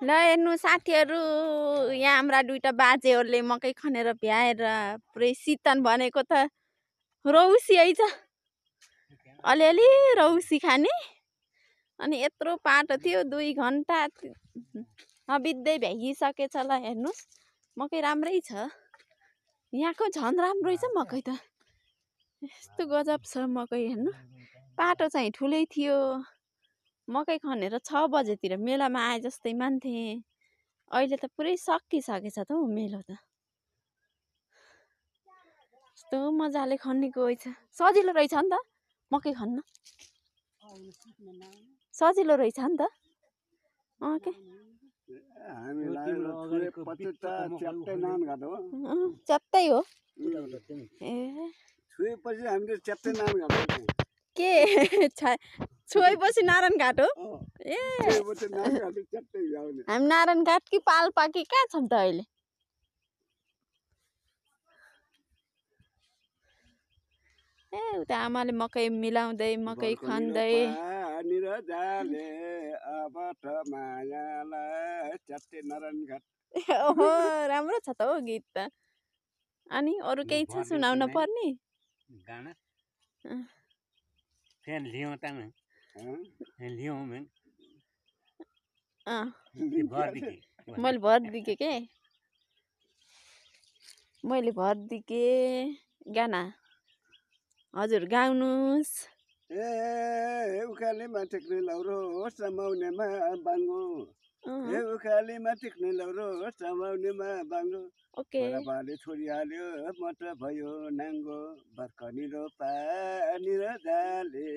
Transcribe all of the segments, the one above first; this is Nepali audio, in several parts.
ल हेर्नु साथीहरू, यहाँ हाम्रा दुईटा बाजेहरूले मकै खनेर भ्याएर पुरै शीतन भनेको त रौसी है छ। अलिअलि रौसी खाने अनि यत्रो पाटो थियो 2 घन्टा नबित्दै भ्याइसकेछ। ल हेर्नुहोस् मकै राम्रै छ, यहाँको झन् राम्रै छ मकै त। यस्तो गजब छ मकै हेर्नु। पाटो चाहिँ ठुलै थियो। मकै खनेर 6 बजेतिर मेलामा आए जस्तै मान्थे। अहिले त पुरै सकिसकेछ त हौ मेलो त। यस्तो मजाले खनेको रहेछ, सजिलो रहेछ नि त मकै खन्न, सजिलो रहेछ नि त। के च्यात्तै हो ए के छोएपछि नारायण घाट हो ए। हामी नारायण घाट कि पाल्पा कि कहाँ छौँ त अहिले। ए उता आमाले मकै मिलाउँदै मकै खन्दै ओहो राम्रो छ त हौ गीत त। अनि अरू केही छ सुनाउन पर्ने? मैले भरिदिएँ के, मैले भरिदिएँ गाना। हजुर गाउनुहोस्। उखालीमा टेक्ने लौरो समाउनेमा बाङ्गो, उखालीमा टेक्ने लौरो समाउनेमा बाङ्गो। ओके बाले छोडिहाल्यो म त भयो नाङ्गो, बर्खनी रो पानी र जाले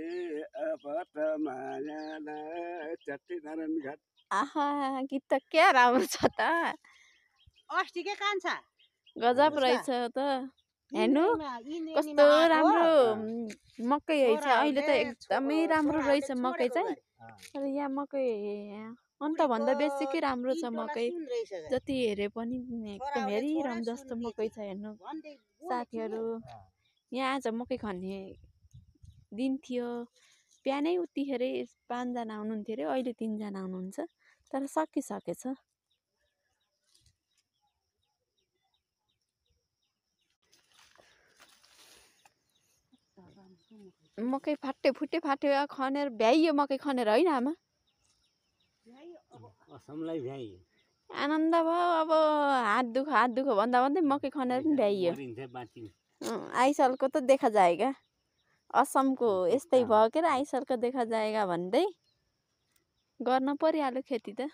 अब त मायालाई च्यात्ते नारायण घाट। आहा गीत त क्या राम्रो छ त। अस्तिकै कान्छ गजब रहेछ त। हेर्नु कस्तो राम्रो मकै रहेछ। अहिले त एकदमै राम्रो रहेछ मकै चाहिँ। तर यहाँ मकै अन्तभन्दा बेसीकै राम्रो छ मकै। जति हेरे पनि एकदम हेरिरहँ जस्तो मकै छ। हेर्नु साथीहरू, यहाँ आज मकै खन्ने दिन थियो। बिहानै उतिखेर 5 जना आउनुहुन्थ्यो अरे, अहिले 3 जना आउनुहुन्छ। तर सकिसकेछ। मकै फाटे फुटे फाट्यो खनेर भ्याइयो मकै खनेर होइन आमा? आनन्द भयो। अब हात दुख भन्दा भन्दै मकै खनेर पनि भ्याइयो। आइसालको त देखा जाएगा, असमको यस्तै भयो के आइसालको देखा जाएगा भन्दै गर्न परिहाल्यो खेती त।